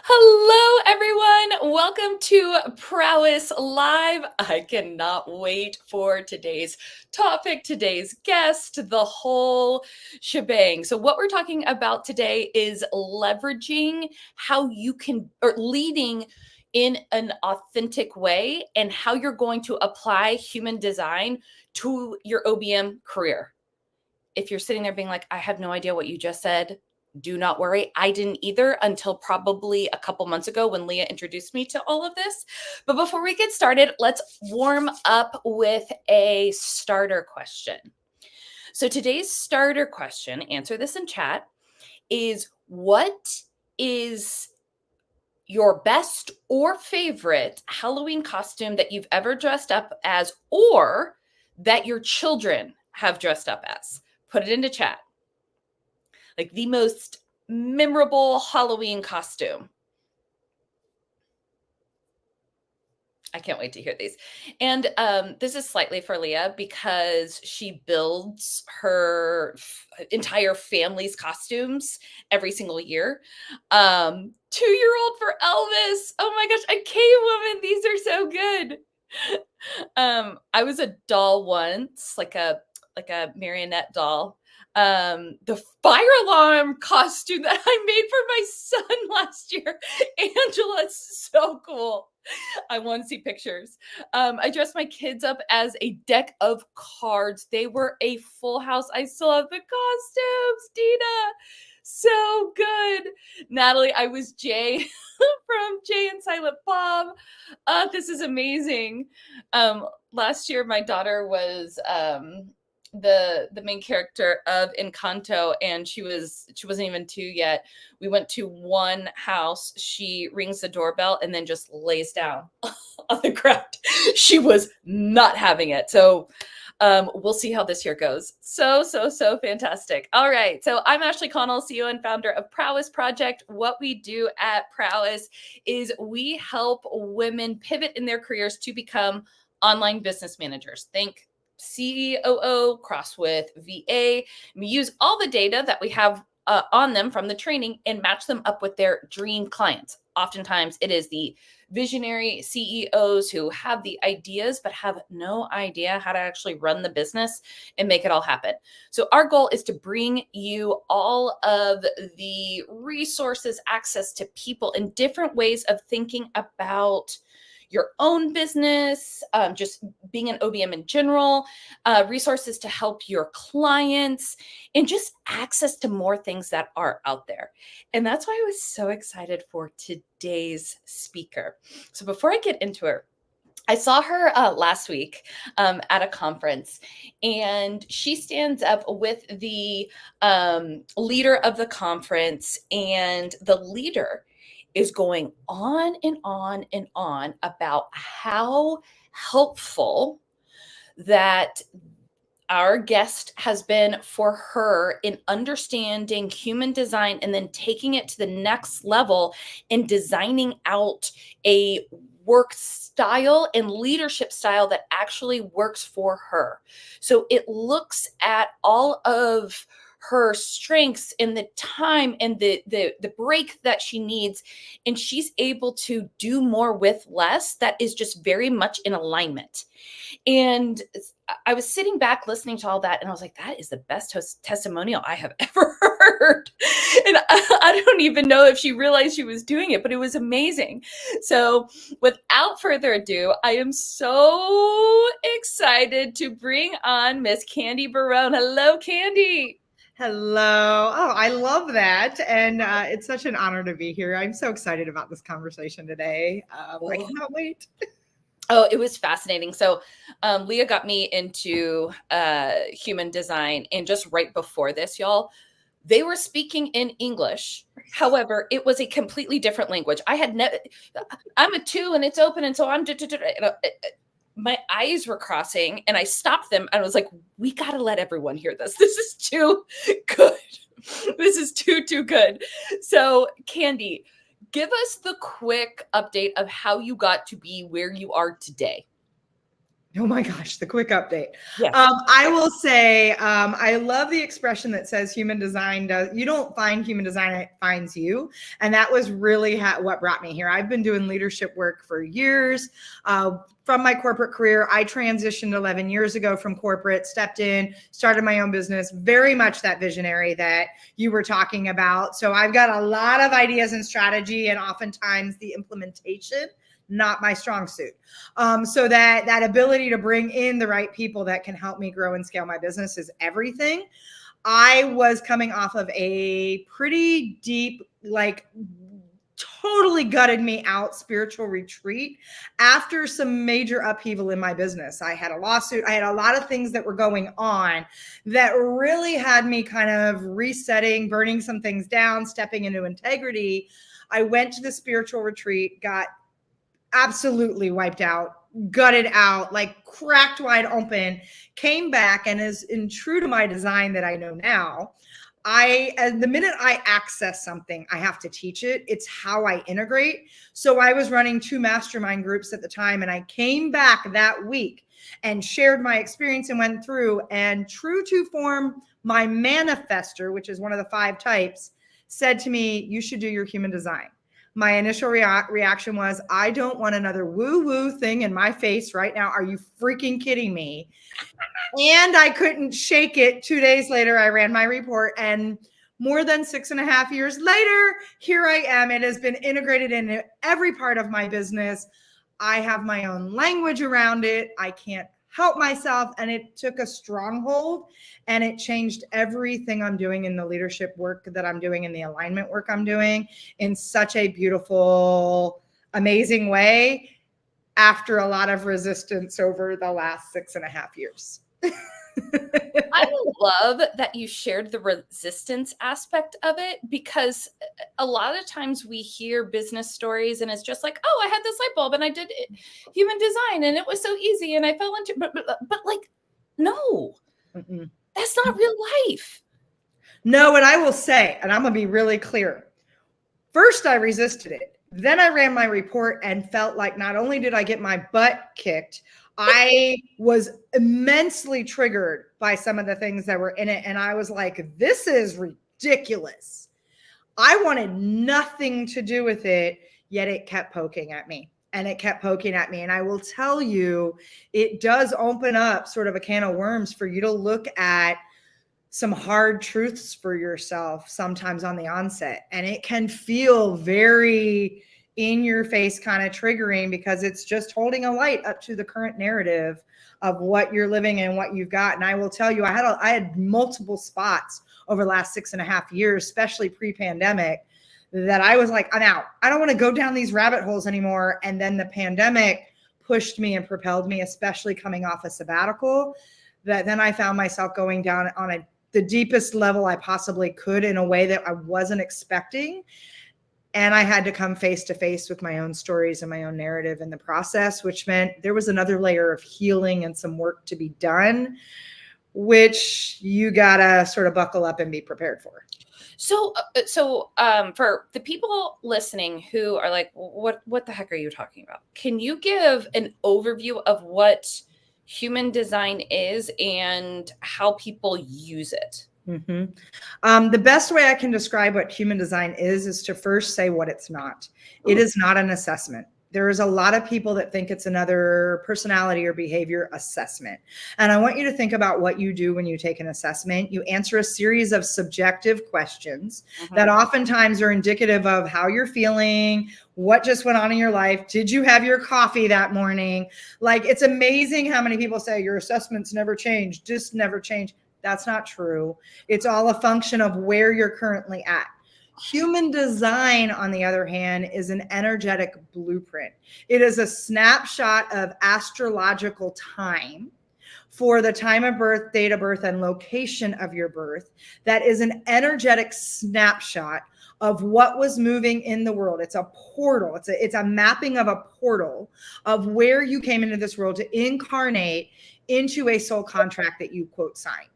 Hello, everyone. Welcome to Prowess Live. I cannot wait for today's topic, today's guest, the whole shebang. So, what we're talking about today is leveraging how you can, or leading in an authentic way, and how you're going to apply human design to your OBM career. If you're sitting there being like, I have no idea what you just said, do not worry. I didn't either until probably a couple months ago when Leah introduced me to all of this. But before we get started, let's warm up with a starter question. So today's starter question, answer this in chat, is what is your best or favorite Halloween costume that you've ever dressed up as, or that your children have dressed up as? Put it into chat. Like the most memorable Halloween costume. I can't wait to hear these. And this is slightly for Leah because she builds her entire family's costumes every single year. 2-year-old for Elvis. Oh my gosh, a K-woman. These are so good. I was a doll once, like a marionette doll. The fire alarm costume that I made for my son last year. Angela's so cool. I want to see pictures. I dressed my kids up as a deck of cards. They were a full house. I still have the costumes, Dina. So good. Natalie, I was Jay from Jay and Silent Bob. This is amazing. Last year, my daughter was the main character of Encanto, and she wasn't even 2 yet. We went to one house. She rings the doorbell and then just lays down on the ground. She was not having it. So we'll see how this year goes. So fantastic. All right. So I'm Ashley Connell, CEO and founder of Prowess Project. What we do at Prowess is we help women pivot in their careers to become online business managers. Think COO cross with VA. We use all the data that we have on them from the training and match them up with their dream clients. Oftentimes it is the visionary CEOs who have the ideas but have no idea how to actually run the business and make it all happen. So our goal is to bring you all of the resources, access to people, and different ways of thinking about your own business, just being an OBM in general, resources to help your clients, and just access to more things that are out there. And that's why I was so excited for today's speaker. So before I get into her, I saw her last week at a conference, and she stands up with the leader of the conference, and the leader is going on and on and on about how helpful that our guest has been for her in understanding human design and then taking it to the next level and designing out a work style and leadership style that actually works for her. So it looks at all of her strengths and the time and the break that she needs, and she's able to do more with less. That is just very much in alignment. And I was sitting back listening to all that, and I was like, that is the best testimonial I have ever heard. And I don't even know if she realized she was doing it, but it was amazing. So without further ado, I am so excited to bring on Miss Candy Barone. Hello, Candy. Hello. Oh, I love that. And it's such an honor to be here. I'm so excited about this conversation today. I cannot wait. Oh, it was fascinating. So Leah got me into human design, and just right before this, y'all, they were speaking in English. However, it was a completely different language. I'm a 2 and it's open, and so I'm my eyes were crossing, and I stopped them, and I was like, we got to let everyone hear this. This is too good. This is too good. So Candy, give us the quick update of how you got to be where you are today. Oh my gosh, the quick update. Yes. I will say, I love the expression that says human design does, you don't find human design, it finds you. And that was really what brought me here. I've been doing leadership work for years. From my corporate career, I transitioned 11 years ago from corporate, stepped in, started my own business, very much that visionary that you were talking about. So I've got a lot of ideas and strategy, and oftentimes the implementation, not my strong suit. So that ability to bring in the right people that can help me grow and scale my business is everything. I was coming off of a pretty deep, like totally gutted me out spiritual retreat after some major upheaval in my business. I had a lawsuit. I had a lot of things that were going on that really had me kind of resetting, burning some things down, stepping into integrity. I went to the spiritual retreat, got absolutely wiped out, gutted out, like cracked wide open, came back, and is in true to my design that I know now. The minute I access something, I have to teach it. It's how I integrate. So I was running 2 mastermind groups at the time, and I came back that week and shared my experience and went through, and true to form, my manifester, which is one of the 5 types, said to me, you should do your human design. My initial reaction was, I don't want another woo-woo thing in my face right now. Are you freaking kidding me? And I couldn't shake it. 2 days later, I ran my report, and more than 6.5 years later, here I am. It has been integrated into every part of my business. I have my own language around it. I can't help myself. And it took a stronghold, and it changed everything I'm doing in the leadership work that I'm doing, in the alignment work I'm doing, in such a beautiful, amazing way, after a lot of resistance over the last 6.5 years. I love that you shared the resistance aspect of it, because a lot of times we hear business stories and it's just like, oh, I had this light bulb and I did human design and it was so easy and I fell into, but like, no, that's not real life. No, and I will say, and I'm going to be really clear. First, I resisted it. Then I ran my report and felt like not only did I get my butt kicked, I was immensely triggered by some of the things that were in it. And I was like, this is ridiculous. I wanted nothing to do with it, yet it kept poking at me. And it kept poking at me. And I will tell you, it does open up sort of a can of worms for you to look at some hard truths for yourself sometimes on the onset. And it can feel very in your face, kind of triggering, because it's just holding a light up to the current narrative of what you're living and what you've got. And I will tell you, I had multiple spots over the last 6.5 years, especially pre-pandemic, that I was like, I'm out. I don't want to go down these rabbit holes anymore. And then the pandemic pushed me and propelled me, especially coming off a sabbatical, that then I found myself going down on the deepest level I possibly could in a way that I wasn't expecting. And I had to come face to face with my own stories and my own narrative in the process, which meant there was another layer of healing and some work to be done, which you gotta sort of buckle up and be prepared for. So for the people listening who are like, what the heck are you talking about? Can you give an overview of what human design is and how people use it? The best way I can describe what human design is to first say what it's not. It is not an assessment. There's a lot of people that think it's another personality or behavior assessment. And I want you to think about what you do when you take an assessment. You answer a series of subjective questions that oftentimes are indicative of how you're feeling, what just went on in your life. Did you have your coffee that morning? Like, it's amazing how many people say your assessments never change, just never change. That's not true. It's all a function of where you're currently at. Human design, on the other hand, is an energetic blueprint. It is a snapshot of astrological time for the time of birth, date of birth, and location of your birth. That is an energetic snapshot of what was moving in the world. It's a portal. It's a mapping of a portal of where you came into this world to incarnate into a soul contract that you, quote, signed.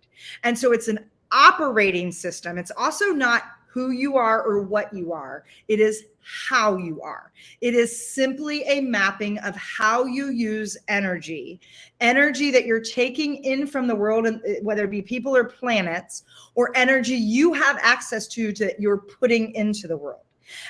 And so it's an operating system. It's also not who you are or what you are. It is how you are. It is simply a mapping of how you use energy that you're taking in from the world, and whether it be people or planets, or energy you have access to that you're putting into the world.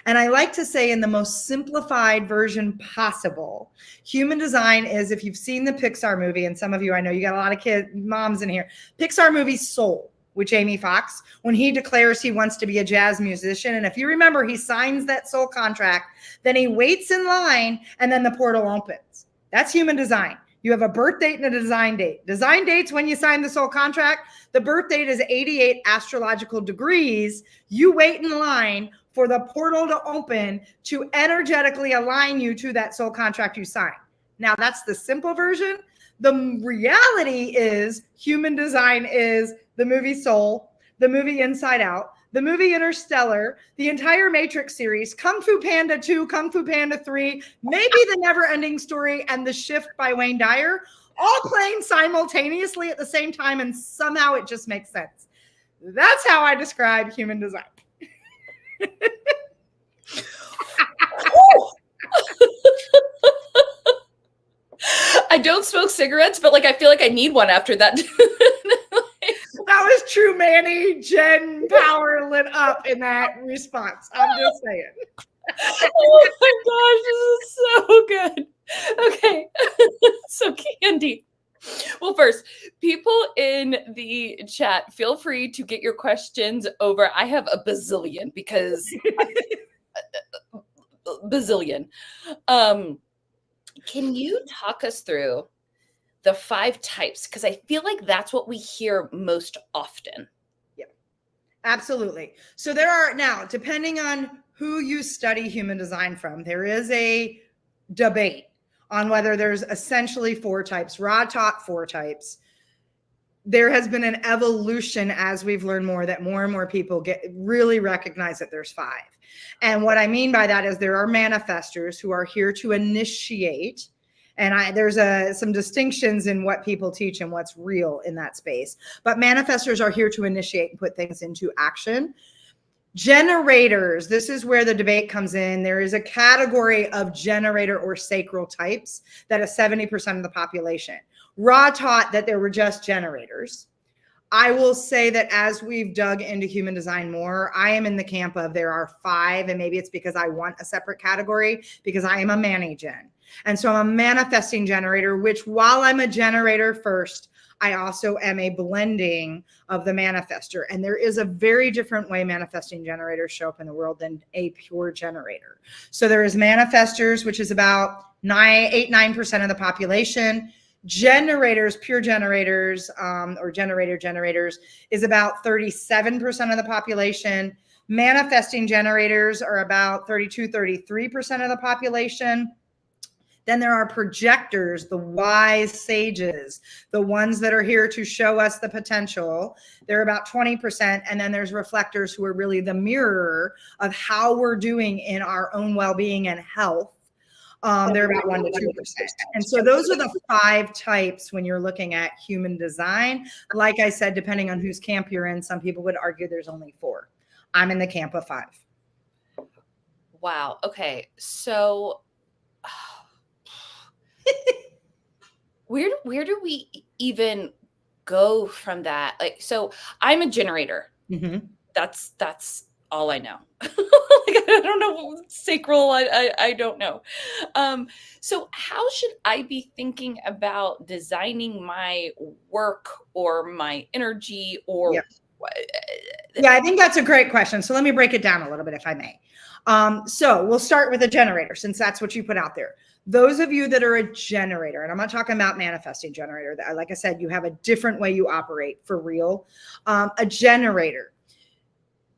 And I like to say, in the most simplified version possible, human design is, if you've seen the Pixar movie, and some of you, I know you got a lot of kids, moms in here, Pixar movie Soul with Jamie Foxx, when he declares he wants to be a jazz musician. And if you remember, he signs that soul contract, then he waits in line, and then the portal opens. That's human design. You have a birth date and a design date. Design date's when you sign the soul contract. The birth date is 88 astrological degrees. You wait in line for the portal to open to energetically align you to that soul contract you signed. Now, that's the simple version. The reality is, human design is the movie Soul, the movie Inside Out, the movie Interstellar, the entire Matrix series, Kung Fu Panda 2, Kung Fu Panda 3, maybe The Never-Ending Story, and The Shift by Wayne Dyer, all playing simultaneously at the same time, and somehow it just makes sense. That's how I describe human design. I don't smoke cigarettes, but like I feel like I need one after that. That was true, Manny. Jen power lit up in that response. I'm just saying. Oh my gosh, this is so good. Okay. So Candy. Well, first, people in the chat, feel free to get your questions over. I have a bazillion because bazillion. Can you talk us through the 5 types? Because I feel like that's what we hear most often. Yeah, absolutely. So there are, now, depending on who you study human design from, there is a debate on whether there's essentially 4 types. Ra taught 4 types. There has been an evolution as we've learned more, that more and more people really recognize that there's 5. And what I mean by that is there are manifestors who are here to initiate. And there's some distinctions in what people teach and what's real in that space. But manifestors are here to initiate and put things into action. Generators, this is where the debate comes in. There is a category of generator or sacral types that is 70% of the population. Ra taught that there were just generators. I will say that as we've dug into human design more, I am in the camp of there are 5, and maybe it's because I want a separate category, because I am a Mani-Gen. And so I'm a manifesting generator, which, while I'm a generator first, I also am a blending of the manifester. And there is a very different way manifesting generators show up in the world than a pure generator. So there is manifestors, which is about 8-9% of the population. Generators, pure generators, or generators is about 37% of the population. Manifesting generators are about 32-33% of the population. Then there are projectors, the wise sages, the ones that are here to show us the potential. They're about 20%. And then there's reflectors, who are really the mirror of how we're doing in our own well-being and health. They're about 1-2%. And so those are the 5 types when you're looking at human design. Like I said, depending on whose camp you're in, some people would argue there's only 4. I'm in the camp of 5. Wow. Okay. So where do we even go from that? Like, so I'm a generator. Mm-hmm. That's all I know. Like, I don't know, sacral. I don't know. So how should I be thinking about designing my work or my energy or? Yep. Yeah, I think that's a great question. So let me break it down a little bit, if I may. So we'll start with a generator, since that's what you put out there. Those of you that are a generator, and I'm not talking about manifesting generator, that, like I said, you have a different way you operate for real. A generator,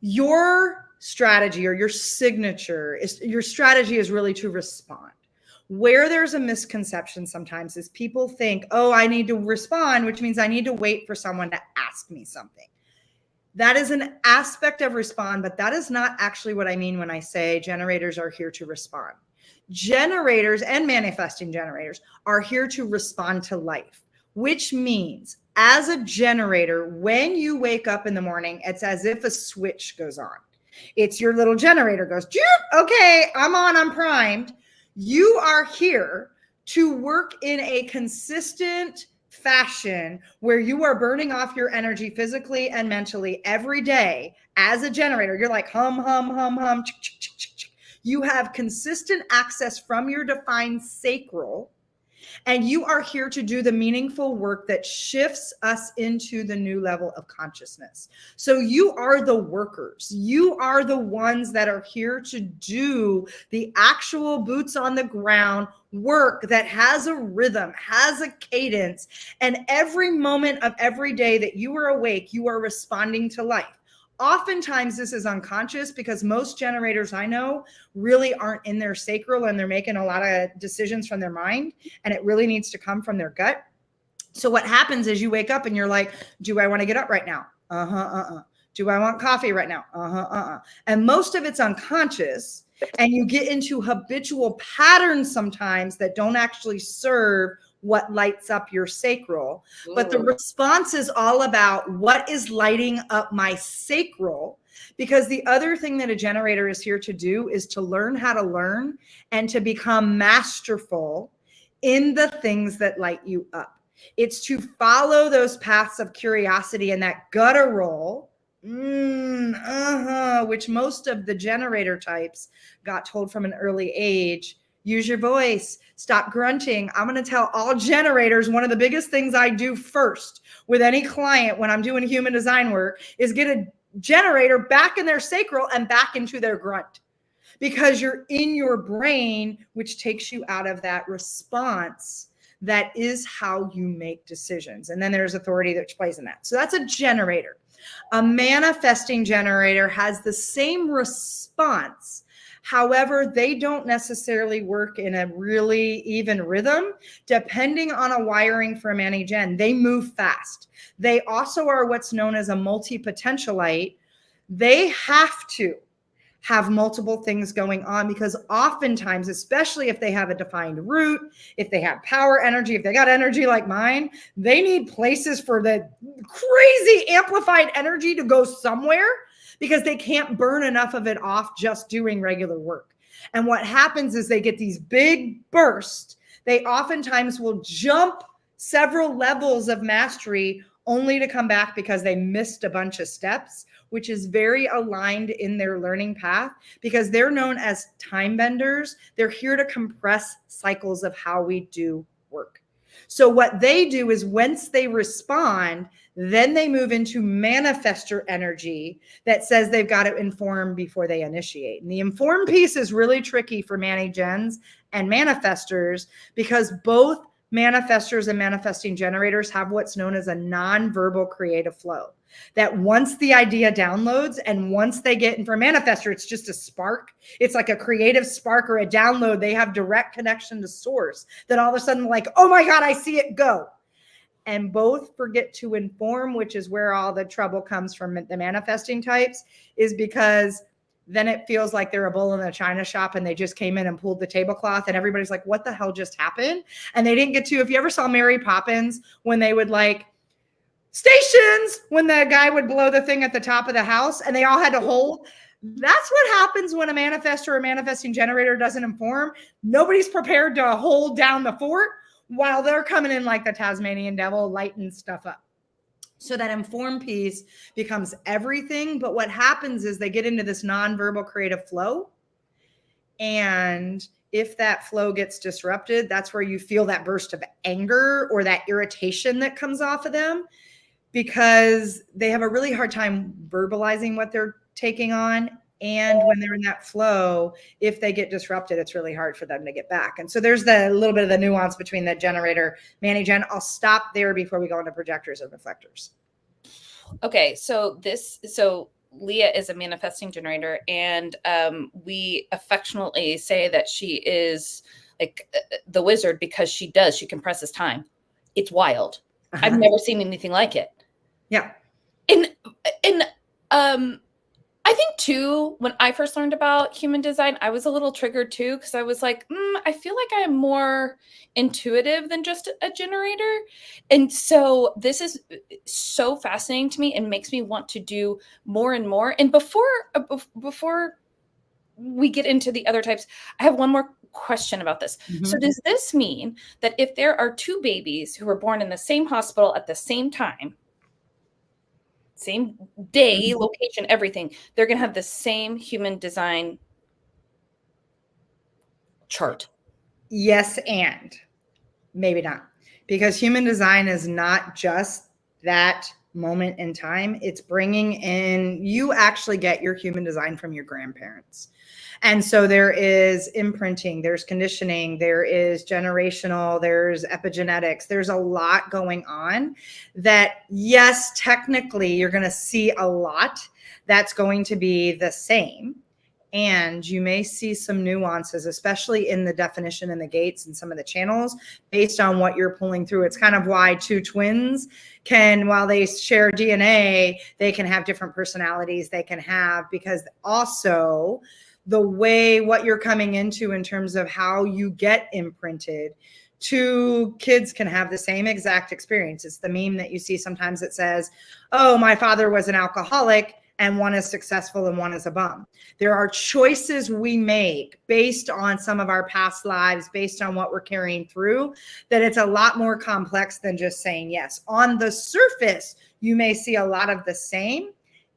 your strategy or your signature is, your strategy is really to respond. Where there's a misconception sometimes is people think, oh, I need to respond, which means I need to wait for someone to ask me something. That is an aspect of respond, but that is not actually what I mean when I say generators are here to respond. Generators and manifesting generators are here to respond to life, which means as a generator, when you wake up in the morning, it's as if a switch goes on. It's your little generator goes, okay, I'm primed. You are here to work in a consistent fashion where you are burning off your energy physically and mentally every day as a generator. You're like hum, hum, hum, hum. You have consistent access from your defined sacral, and you are here to do the meaningful work that shifts us into the new level of consciousness. So you are the workers. You are the ones that are here to do the actual boots on the ground work that has a rhythm, has a cadence. And every moment of every day that you are awake, you are responding to life. Oftentimes this is unconscious because most generators I know really aren't in their sacral and they're making a lot of decisions from their mind, and it really needs to come from their gut. So what happens is you wake up and you're like, do I want to get up right now? Do I want coffee right now? And most of it's unconscious, and you get into habitual patterns sometimes that don't actually serve what lights up your sacral. Ooh. But the response is all about what is lighting up my sacral, because the other thing that a generator is here to do is to learn how to learn and to become masterful in the things that light you up. It's to follow those paths of curiosity and that guttural, which most of the generator types got told from an early age. Use your voice. Stop grunting. I'm going to tell all generators, one of the biggest things I do first with any client when I'm doing human design work is get a generator back in their sacral and back into their grunt, because you're in your brain, which takes you out of that response. That is how you make decisions. And then there's authority that plays in that. So that's a generator. A manifesting generator has the same response. However, they don't necessarily work in a really even rhythm. Depending on a wiring for a Mani-Gen, they move fast. They also are what's known as a multi-potentialite. They have to have multiple things going on, because oftentimes, especially if they have a defined root, if they have power energy, if they got energy like mine, they need places for the crazy amplified energy to go somewhere, because they can't burn enough of it off just doing regular work. And what happens is they get these big bursts. They oftentimes will jump several levels of mastery only to come back because they missed a bunch of steps, which is very aligned in their learning path, because they're known as time benders. They're here to compress cycles of how we do work. So what they do is once they respond, then they move into manifestor energy that says they've got to inform before they initiate. And the inform piece is really tricky for Mani-Gens and manifestors, because both manifestors and manifesting generators have what's known as a non-verbal creative flow. That once the idea downloads and once they get in, for a manifestor, it's just a spark. It's like a creative spark or a download. They have direct connection to source, that all of a sudden, like, oh my God, I see it go. And both forget to inform, which is where all the trouble comes from the manifesting types, is because then it feels like they're a bull in a china shop and they just came in and pulled the tablecloth and everybody's like, what the hell just happened? And they didn't get to, if you ever saw Mary Poppins, when they would like, stations, when the guy would blow the thing at the top of the house and they all had to hold. That's what happens when a manifestor or manifesting generator doesn't inform. Nobody's prepared to hold down the fort while they're coming in like the Tasmanian devil, lighting stuff up. So that inform piece becomes everything. But what happens is they get into this nonverbal creative flow. And if that flow gets disrupted, that's where you feel that burst of anger or that irritation that comes off of them, because they have a really hard time verbalizing what they're taking on. And when they're in that flow, if they get disrupted, it's really hard for them to get back. And so there's the little bit of the nuance between the generator, Mani-Gen. I'll stop there before we go into projectors and reflectors. Okay, so Leah is a manifesting generator, and we affectionately say that she is like the wizard because she compresses time. It's wild. I've never seen anything like it. Yeah. And I think too, when I first learned about human design, I was a little triggered too, because I was like, I feel like I'm more intuitive than just a generator. And so this is so fascinating to me and makes me want to do more and more. And before we get into the other types, I have one more question about this. So does this mean that if there are two babies who were born in the same hospital at the same time, same day, location, everything, they're going to have the same human design chart? Yes, and maybe not. Because human design is not just that moment in time. It's bringing in, you actually get your human design from your grandparents. And so there is imprinting, there's conditioning, there is generational, there's epigenetics. There's a lot going on that, yes, technically you're going to see a lot that's going to be the same. And you may see some nuances, especially in the definition and the gates and some of the channels based on what you're pulling through. It's kind of why two twins can, while they share DNA, they can have different personalities they can have, because also the way what you're coming into in terms of how you get imprinted, two kids can have the same exact experience. It's the meme that you see sometimes that says, oh, my father was an alcoholic and one is successful and one is a bum. There are choices we make based on some of our past lives, based on what we're carrying through, that it's a lot more complex than just saying yes. On the surface, you may see a lot of the same,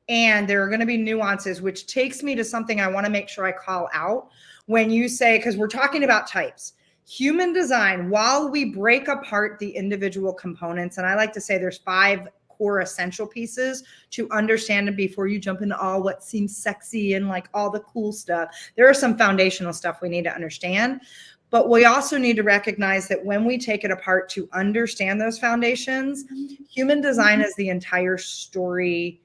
and there are going to be nuances, which takes me to something I want to make sure I call out when you say, because we're talking about types. Human design, while we break apart the individual components, and I like to say there's 5 core essential pieces to understand it before you jump into all what seems sexy and like all the cool stuff. There are some foundational stuff we need to understand, but we also need to recognize that when we take it apart to understand those foundations, human design is the entire story.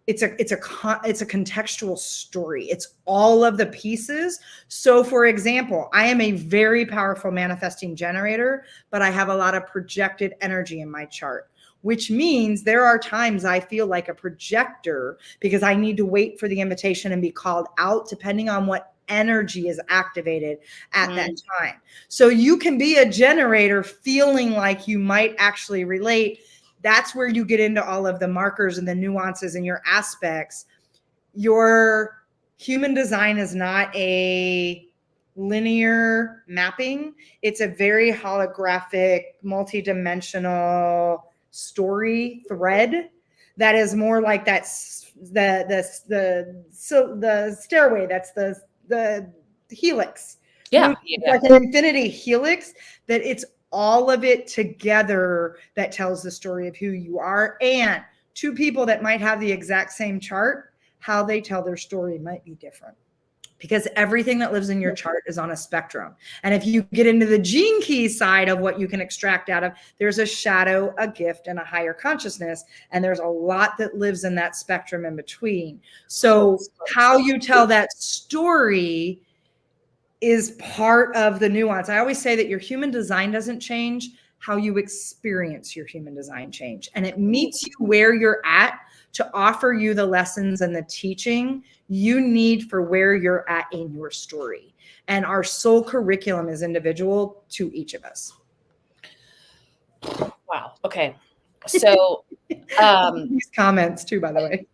It's a contextual story. It's all of the pieces. So for example, I am a very powerful manifesting generator, but I have a lot of projected energy in my chart, which means there are times I feel like a projector because I need to wait for the invitation and be called out depending on what energy is activated at that time. So you can be a generator feeling like you might actually relate. That's where you get into all of the markers and the nuances and your aspects. Your human design is not a linear mapping. It's a very holographic, multidimensional story thread that is more like that's the stairway, that's the helix. Yeah. It's like an infinity helix, that it's all of it together that tells the story of who you are. And two people that might have the exact same chart, how they tell their story might be different, because everything that lives in your chart is on a spectrum. And if you get into the gene key side of what you can extract out of, there's a shadow, a gift, and a higher consciousness. And there's a lot that lives in that spectrum in between. So how you tell that story is part of the nuance. I always say that your human design doesn't change, how you experience your human design change. And it meets you where you're at to offer you the lessons and the teaching you need for where you're at in your story. And our soul curriculum is individual to each of us. Wow. Okay. So these comments too, by the way.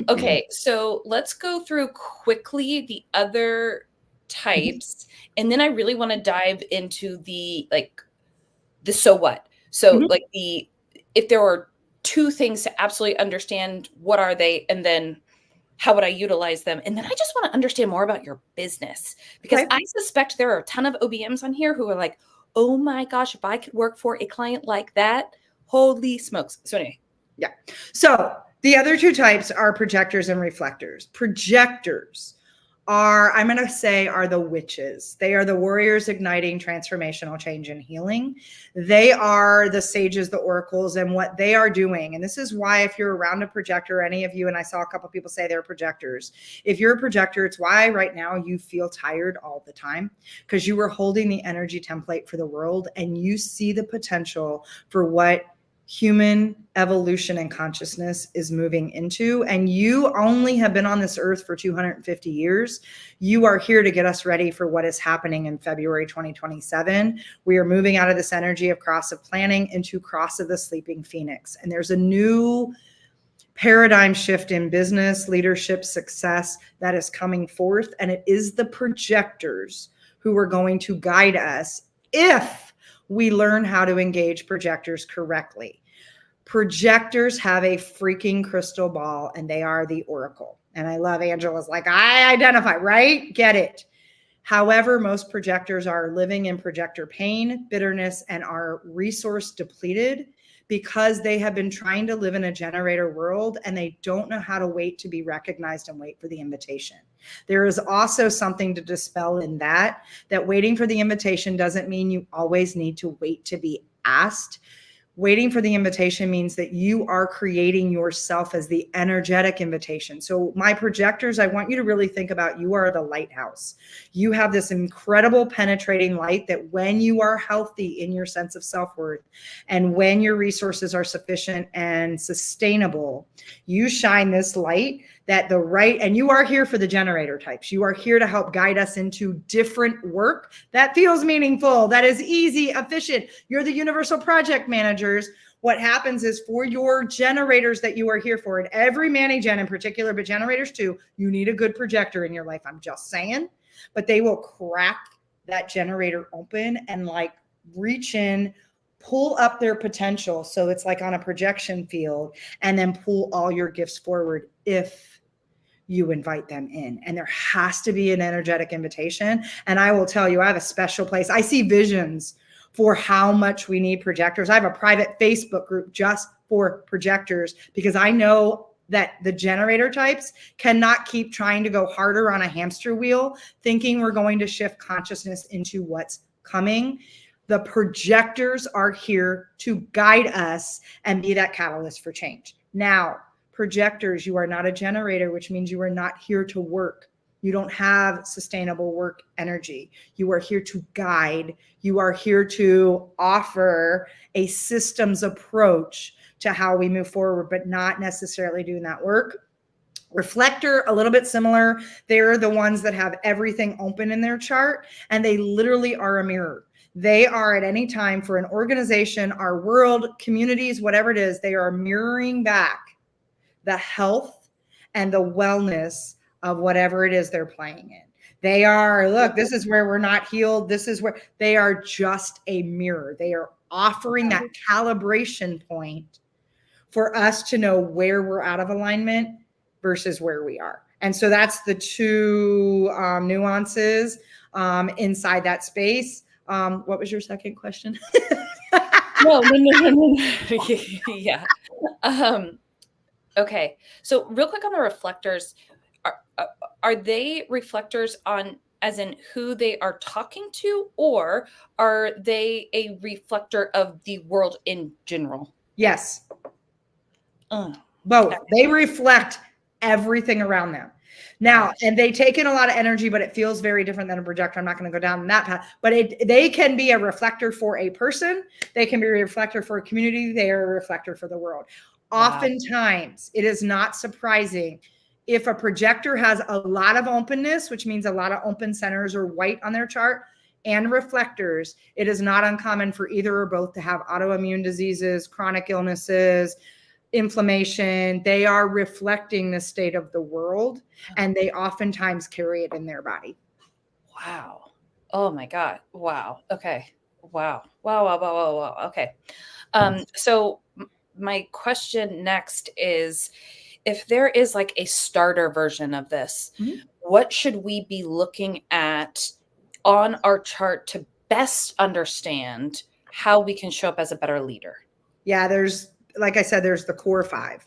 Okay, so let's go through quickly the other types, and then I really want to dive into the so what. So like if there are 2 things to absolutely understand, what are they, and then how would I utilize them? And then I just want to understand more about your business, because I suspect there are a ton of OBMs on here who are like, oh my gosh, if I could work for a client like that, holy smokes. So anyway. Yeah. So the other 2 types are projectors and reflectors. Projectors are, I'm going to say, are the witches. They are the warriors igniting transformational change and healing. They are the sages, the oracles, and what they are doing. And this is why, if you're around a projector, any of you, and I saw a couple people say they're projectors. If you're a projector, it's why right now you feel tired all the time, because you were holding the energy template for the world and you see the potential for what human evolution and consciousness is moving into. And you only have been on this earth for 250 years. You are here to get us ready for what is happening in February 2027. We are moving out of this energy of cross of planning into cross of the sleeping phoenix. And there's a new paradigm shift in business, leadership, success that is coming forth. And it is the projectors who are going to guide us if we learn how to engage projectors correctly. Projectors have a freaking crystal ball and they are the oracle. And I love Angela's like, I identify, right? Get it. However, most projectors are living in projector pain, bitterness, and are resource depleted because they have been trying to live in a generator world and they don't know how to wait to be recognized and wait for the invitation. There is also something to dispel in that waiting for the invitation doesn't mean you always need to wait to be asked. Waiting for the invitation means that you are creating yourself as the energetic invitation. So my projectors, I want you to really think about you are the lighthouse. You have this incredible penetrating light that when you are healthy in your sense of self-worth and when your resources are sufficient and sustainable, you shine this light that and you are here for the generator types. You are here to help guide us into different work that feels meaningful, that is easy, efficient. You're the universal project managers. What happens is for your generators that you are here for, and every Mani-Gen in particular, but generators too, you need a good projector in your life. I'm just saying, but they will crack that generator open and like reach in, pull up their potential. So it's like on a projection field and then pull all your gifts forward if you invite them in. And there has to be an energetic invitation. And I will tell you, I have a special place. I see visions for how much we need projectors. I have a private Facebook group just for projectors because I know that the generator types cannot keep trying to go harder on a hamster wheel, thinking we're going to shift consciousness into what's coming. The projectors are here to guide us and be that catalyst for change. Now, projectors, you are not a generator, which means you are not here to work. You don't have sustainable work energy. You are here to guide. You are here to offer a systems approach to how we move forward, but not necessarily doing that work. Reflector, a little bit similar. They're the ones that have everything open in their chart, and they literally are a mirror. They are at any time for an organization, our world, communities, whatever it is, they are mirroring back the health and the wellness of whatever it is they're playing in. They are, look, this is where we're not healed. This is where they are just a mirror. They are offering that calibration point for us to know where we're out of alignment versus where we are. And so that's the two nuances inside that space. What was your second question? No. Yeah. Okay. So real quick on the reflectors, are they reflectors on as in who they are talking to, or are they a reflector of the world in general? Yes. Both. They reflect everything around them. Now, and they take in a lot of energy, but it feels very different than a projector. I'm not going to go down that path, but they can be a reflector for a person. They can be a reflector for a community. They are a reflector for the world. Oftentimes, it is not surprising if a projector has a lot of openness, which means a lot of open centers or white on their chart, and reflectors. It is not uncommon for either or both to have autoimmune diseases, chronic illnesses, inflammation. They are reflecting the state of the world, and they oftentimes carry it in their body. Wow. Oh my God. Wow. Okay. Wow. Wow. Okay. So my question next is, if there is like a starter version of this, what should we be looking at on our chart to best understand how we can show up as a better leader? Yeah, like I said, there's the core 5.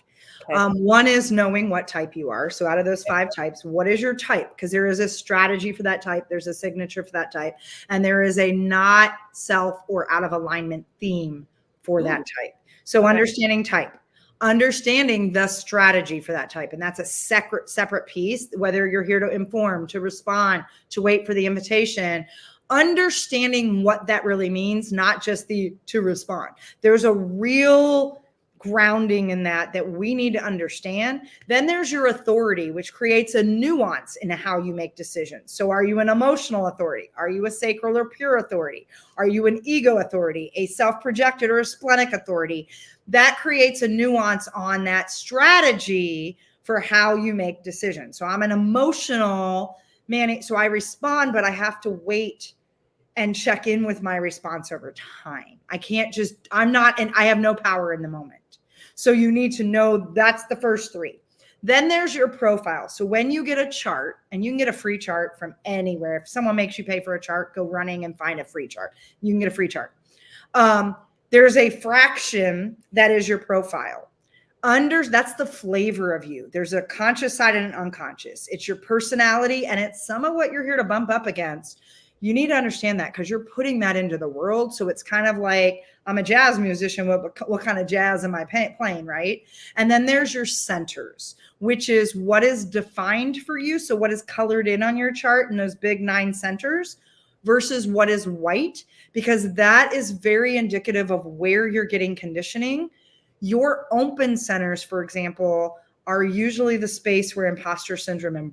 Okay. One is knowing what type you are. So out of those 5 types, what is your type? Because there is a strategy for that type. There's a signature for that type. And there is a not self or out of alignment theme for that type. So understanding type, understanding the strategy for that type. And that's a separate piece, whether you're here to inform, to respond, to wait for the invitation. understanding what that really means, not just the to respond. There's a real grounding in that we need to understand. Then there's your authority, which creates a nuance in how you make decisions. So are you an emotional authority? Are you a sacral or pure authority? Are you an ego authority, a self-projected or a splenic authority? That creates a nuance on that strategy for how you make decisions. So I'm an emotional man, so I respond, but I have to wait and check in with my response over time. I can't just, I'm not, and I have no power in the moment. So you need to know that's the first three. Then there's your profile. So when you get a chart, and you can get a free chart from anywhere. If someone makes you pay for a chart, go running and find a free chart. You can get a free chart. There's a fraction that is your profile. That's the flavor of you. There's a conscious side and an unconscious. It's your personality, and it's some of what you're here to bump up against. You need to understand that because you're putting that into the world. So it's kind of like, I'm a jazz musician. What kind of jazz am I playing, right? And then there's your centers, which is what is defined for you. So what is colored in on your chart in those big 9 centers versus what is white, because that is very indicative of where you're getting conditioning. Your open centers, for example, are usually the space where imposter syndrome and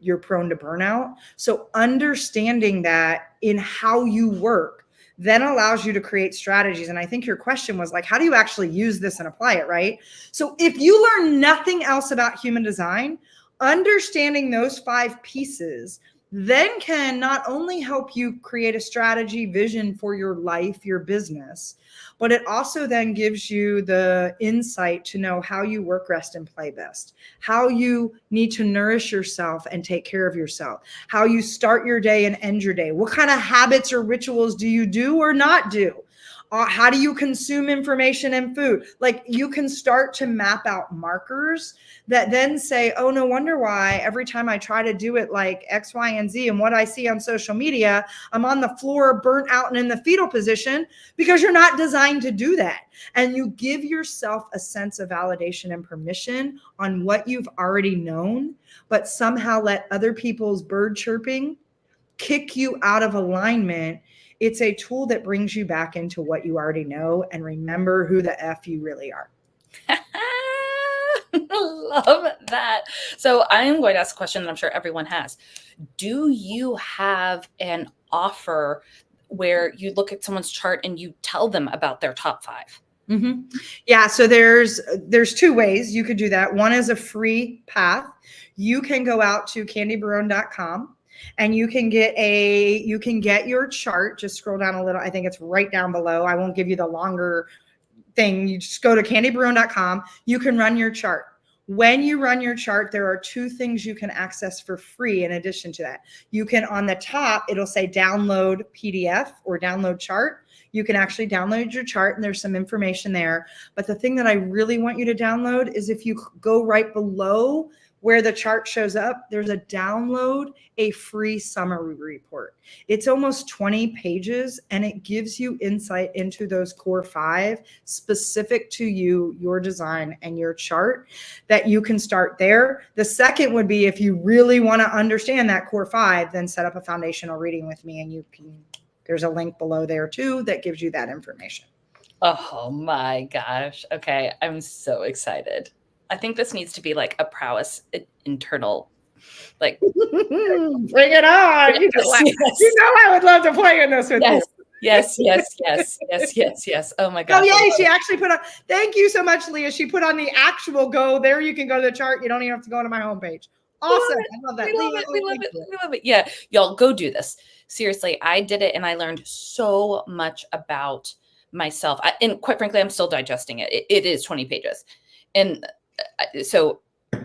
you're prone to burnout. So understanding that in how you work then allows you to create strategies. And I think your question was like, how do you actually use this and apply it, right? So if you learn nothing else about human design, understanding those 5 pieces then can not only help you create a strategy, vision for your life, your business, but it also then gives you the insight to know how you work, rest, and play best, how you need to nourish yourself and take care of yourself, how you start your day and end your day. What kind of habits or rituals do you do or not do? How do you consume information and food? Like, you can start to map out markers that then say, oh, no wonder why every time I try to do it like X, Y, and Z, and what I see on social media, I'm on the floor, burnt out and in the fetal position, because you're not designed to do that. And you give yourself a sense of validation and permission on what you've already known, but somehow let other people's bird chirping kick you out of alignment. It's a tool that brings you back into what you already know and remember who the F you really are. Love that. So I'm going to ask a question that I'm sure everyone has. Do you have an offer where you look at someone's chart and you tell them about their top 5? Mm-hmm. Yeah. So there's 2 ways you could do that. One is a free path. You can go out to candybarone.com. And you can get your chart. Just scroll down a little. I think it's right down below. I won't give you the longer thing. You just go to candybarone.com. You can run your chart. When you run your chart, there are 2 things you can access for free in addition to that. You can, on the top, it'll say download PDF or download chart. You can actually download your chart and there's some information there. But the thing that I really want you to download is if you go right below where the chart shows up, there's a download a free summary report. It's almost 20 pages and it gives you insight into those core 5 specific to you, your design and your chart, that you can start there. The second would be, if you really want to understand that core 5, then set up a foundational reading with me, and there's a link below there too that gives you that information. Oh my gosh. Okay. I'm so excited. I think this needs to be like a Prowess internal, like, bring it on. You know, I would love to play in this with you. Yes. Oh my gosh. Oh, yeah. She actually put on, thank you so much, Leah. She put on the actual there. You can go to the chart. You don't even have to go to my homepage. Awesome. I love that. We love it. Yeah. Y'all go do this. Seriously. I did it and I learned so much about myself. And quite frankly, I'm still digesting it. It is 20 pages. And so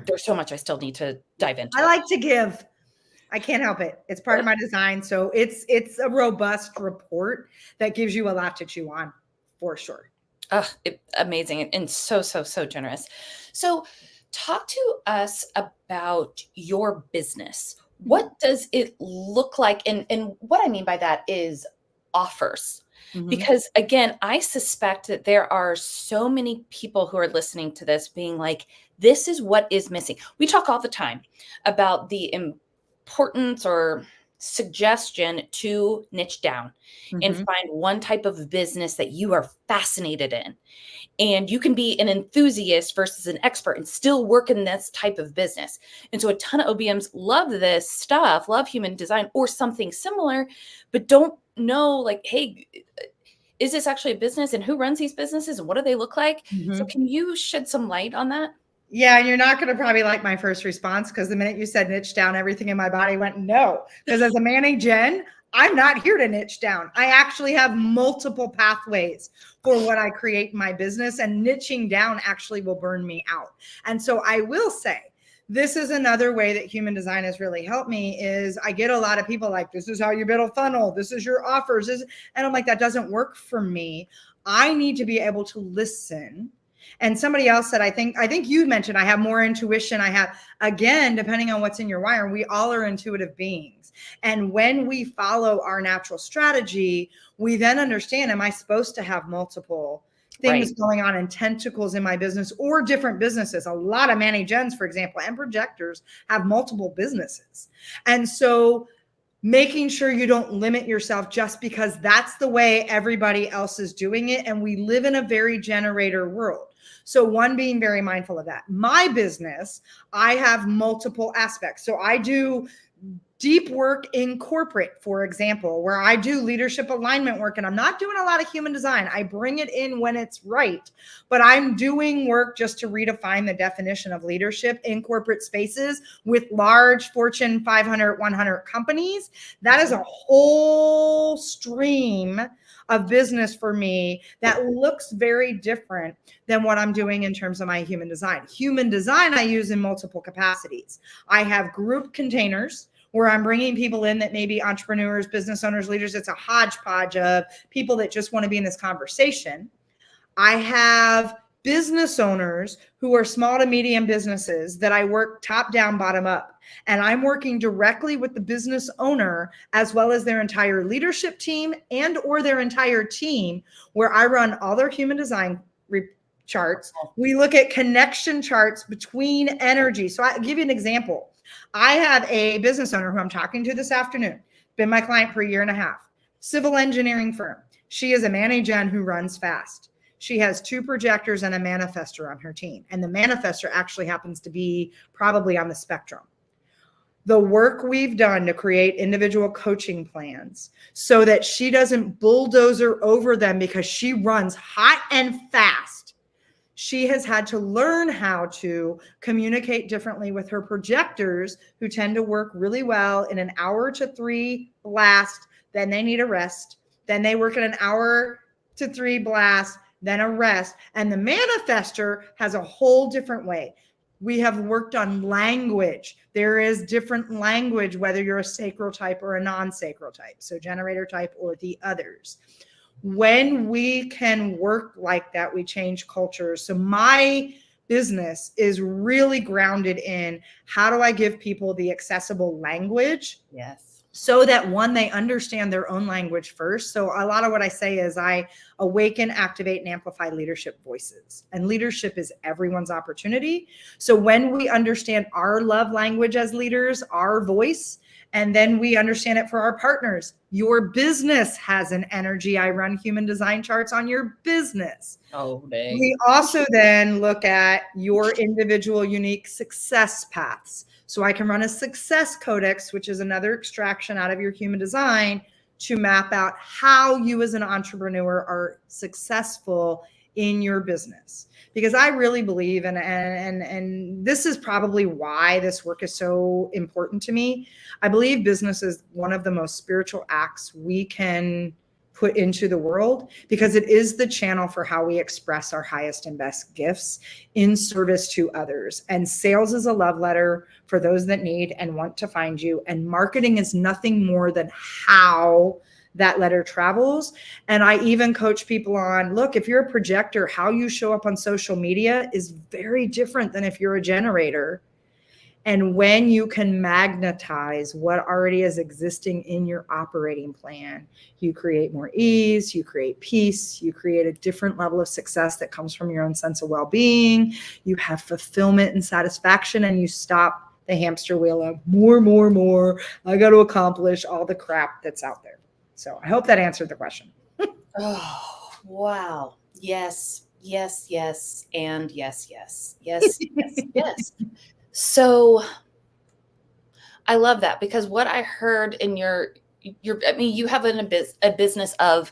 there's so much I still need to dive into. I like to give. I can't help it. It's part of my design. So it's a robust report that gives you a lot to chew on, for sure. Amazing. And so generous. So talk to us about your business. What does it look like? And what I mean by that is offers. Mm-hmm. Because again, I suspect that there are so many people who are listening to this being like, this is what is missing. We talk all the time about the importance or suggestion to niche down and find one type of business that you are fascinated in. And you can be an enthusiast versus an expert and still work in this type of business. And so a ton of OBMs love this stuff, love human design or something similar, but don't know like, hey, is this actually a business and who runs these businesses and what do they look like? So can you shed some light on that? Yeah, you're not going to probably like my first response because the minute you said niche down, everything in my body went no. Because as a Manny Gen, I'm not here to niche down. I actually have multiple pathways for what I create in my business, and niching down actually will burn me out. And so I will say, this is another way that human design has really helped me is I get a lot of people like, this is how you build a funnel. This is your offers. And I'm like, that doesn't work for me. I need to be able to listen. And somebody else said, I think you mentioned I have more intuition. I have, again, depending on what's in your wire, we all are intuitive beings. And when we follow our natural strategy, we then understand, am I supposed to have multiple things going on and tentacles in my business or different businesses? A lot of Manny Gens, for example, and projectors have multiple businesses. And so making sure you don't limit yourself just because that's the way everybody else is doing it. And we live in a very generator world. So one, being very mindful of that. My business, I have multiple aspects. So I do deep work in corporate, for example, where I do leadership alignment work, and I'm not doing a lot of human design. I bring it in when it's right, but I'm doing work just to redefine the definition of leadership in corporate spaces with large Fortune 500, 100 companies. That is a whole stream of business for me that looks very different than what I'm doing in terms of my human design. Human design I use in multiple capacities. I have group containers where I'm bringing people in that may be entrepreneurs, business owners, leaders. It's a hodgepodge of people that just want to be in this conversation. I have business owners who are small to medium businesses that I work top down, bottom up. And I'm working directly with the business owner as well as their entire leadership team and or their entire team, where I run all their human design charts. We look at connection charts between energy. So I'll give you an example. I have a business owner who I'm talking to this afternoon, been my client for a year and a half, civil engineering firm. She is a Manny Gen who runs fast. She has 2 projectors and a manifestor on her team. And the manifestor actually happens to be probably on the spectrum. The work we've done to create individual coaching plans so that she doesn't bulldozer over them because she runs hot and fast. She has had to learn how to communicate differently with her projectors, who tend to work really well in an hour to 3 blast. Then they need a rest. Then they work in an hour to 3 blast, then a rest. And the manifestor has a whole different way. We have worked on language. There is different language, whether you're a sacral type or a non-sacral type, so generator type or the others. When we can work like that, we change cultures. So my business is really grounded in how do I give people the accessible language? Yes. So that one, they understand their own language first. So a lot of what I say is I awaken, activate, and amplify leadership voices. And leadership is everyone's opportunity. So when we understand our love language as leaders, our voice, and then we understand it for our partners. Your business has an energy. I run human design charts on your business. Oh, dang. We also then look at your individual unique success paths. So I can run a success codex, which is another extraction out of your human design to map out how you as an entrepreneur are successful in your business. Because I really believe, and this is probably why this work is so important to me. I believe business is one of the most spiritual acts we can put into the world, because it is the channel for how we express our highest and best gifts in service to others. And sales is a love letter for those that need and want to find you. And marketing is nothing more than how that letter travels. And I even coach people on, look, if you're a projector, how you show up on social media is very different than if you're a generator. And when you can magnetize what already is existing in your operating plan, you create more ease, you create peace, you create a different level of success that comes from your own sense of well-being. You have fulfillment and satisfaction, and you stop the hamster wheel of more. I got to accomplish all the crap that's out there. So I hope that answered the question. Oh, wow. Yes, yes, yes, and yes. So I love that, because what I heard in your I mean, you have a business of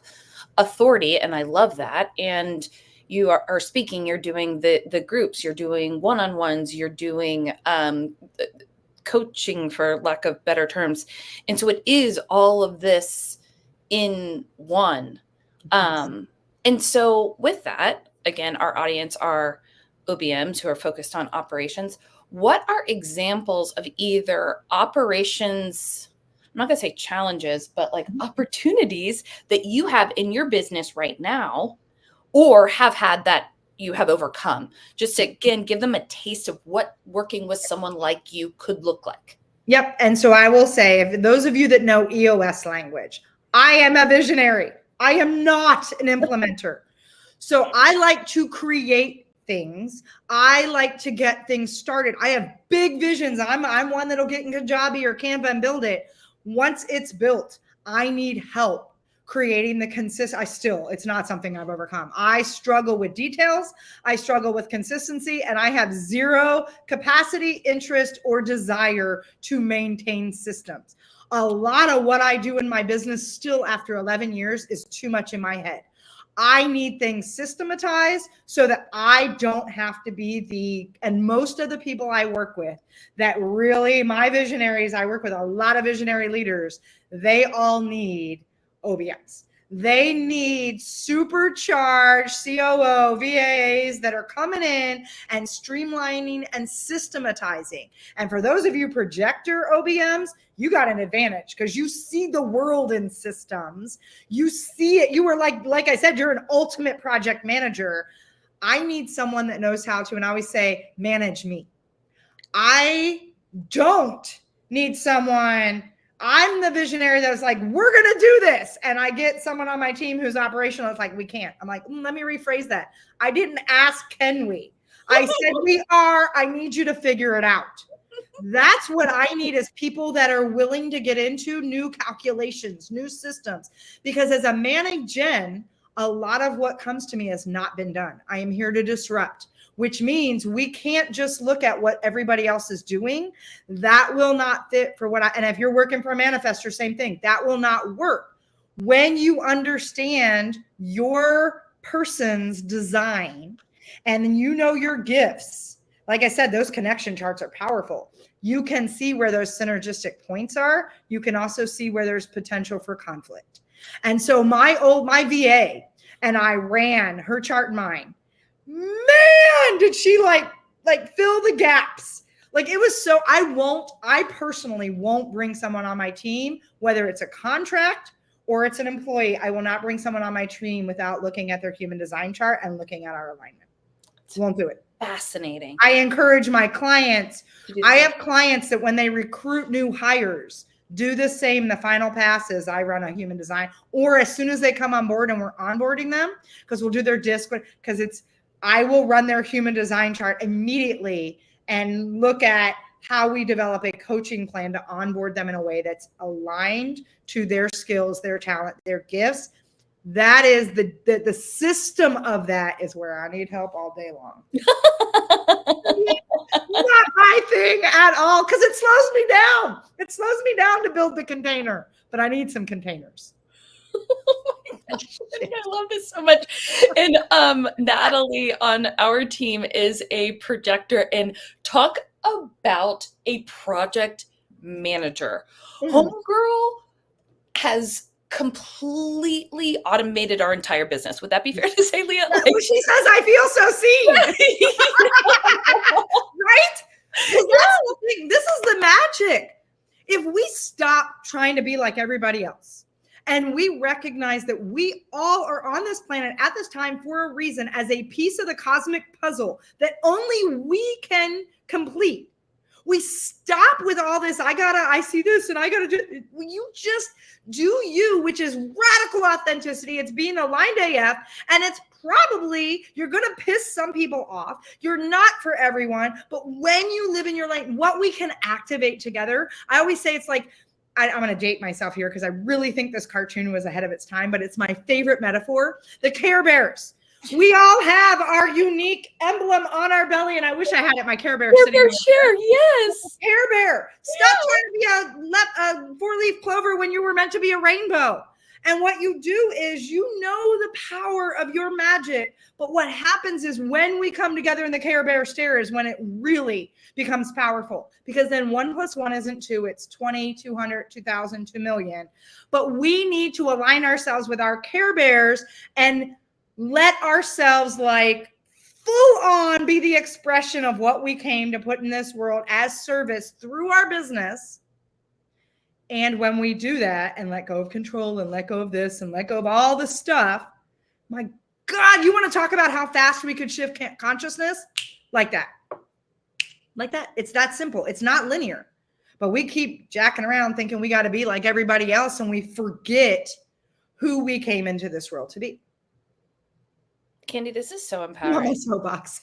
authority, and I love that. And you are speaking, you're doing the groups, you're doing one-on-ones, you're doing coaching, for lack of better terms. And so it is all of this in one. And so with that, again, our audience are OBMs who are focused on operations. What are examples of either operations, I'm not going to say challenges, but like opportunities that you have in your business right now, or have had, that you have overcome? Just to, again, give them a taste of what working with someone like you could look like. Yep. And so I will say, if those of you that know EOS language, I am a visionary. I am not an implementer. So I like to create things. I like to get things started. I have big visions. I'm one that'll get in Kajabi or Canva and build it. Once it's built, I need help creating the it's not something I've overcome. I struggle with details. I struggle with consistency, and I have zero capacity, interest, or desire to maintain systems. A lot of what I do in my business still after 11 years is too much in my head. I need things systematized so that I don't have to be and most of the people I work with that really, my visionaries, I work with a lot of visionary leaders, they all need OBMs. They need supercharged COO VAs that are coming in and streamlining and systematizing. And for those of you projector OBMs, you got an advantage because you see the world in systems. You see it. You were like I said, you're an ultimate project manager. I need someone that knows how to, and I always say, manage me. I don't need someone. I'm the visionary that was like, we're going to do this. And I get someone on my team who's operational. It's like, we can't. I'm like, let me rephrase that. I didn't ask, can we? I said, we are. I need you to figure it out. That's what I need, is people that are willing to get into new calculations, new systems. Because as a managing gen, a lot of what comes to me has not been done. I am here to disrupt, which means we can't just look at what everybody else is doing. That will not fit for and if you're working for a manifestor, same thing. That will not work. When you understand your person's design and you know your gifts, like I said, those connection charts are powerful. You can see where those synergistic points are. You can also see where there's potential for conflict. And so my VA, and I ran her chart and mine. Man, did she like fill the gaps. Like it was so, I personally won't bring someone on my team, whether it's a contract or it's an employee. I will not bring someone on my team without looking at their human design chart and looking at our alignment. Won't do it. Fascinating. I encourage my clients. I have clients that when they recruit new hires, do the same. The final pass is I run a human design, or as soon as they come on board and we're onboarding them, because we'll do their disc, because I will run their human design chart immediately and look at how we develop a coaching plan to onboard them in a way that's aligned to their skills, their talent, their gifts. That is the system of that is where I need help all day long. Not my thing at all, because it slows me down. It slows me down to build the container, but I need some containers. I love this so much. And Natalie on our team is a projector, and talk about a project manager. Homegirl has completely automated our entire business. Would that be fair to say, Leah? She says, I feel so seen. Right? That's the thing. This is the magic. If we stop trying to be like everybody else, and we recognize that we all are on this planet at this time for a reason, as a piece of the cosmic puzzle that only we can complete. We stop with all this. I see this and I gotta do. You just do you, which is radical authenticity. It's being aligned AF, and it's probably, you're going to piss some people off. You're not for everyone, but when you live in your lane, what we can activate together. I always say it's like, I'm going to date myself here because I really think this cartoon was ahead of its time, but it's my favorite metaphor. The Care Bears. We all have our unique emblem on our belly, and I wish I had it. My Care Bear Care sitting Bear there. share, yes. Care Bear. Stop trying to be a four-leaf clover when you were meant to be a rainbow. And what you do is, you know the power of your magic. But what happens is when we come together in the Care Bear stare is when it really becomes powerful. Because then 1 + 1 isn't 2. It's 20, 200, 2,000, 2 million. But we need to align ourselves with our Care Bears and let ourselves like full on be the expression of what we came to put in this world as service through our business. And when we do that and let go of control and let go of this and let go of all the stuff, my God, you want to talk about how fast we could shift consciousness? Like that. Like that. It's that simple. It's not linear. But we keep jacking around thinking we got to be like everybody else, and we forget who we came into this world to be. Candy, this is so I'm empowering. on my soapbox.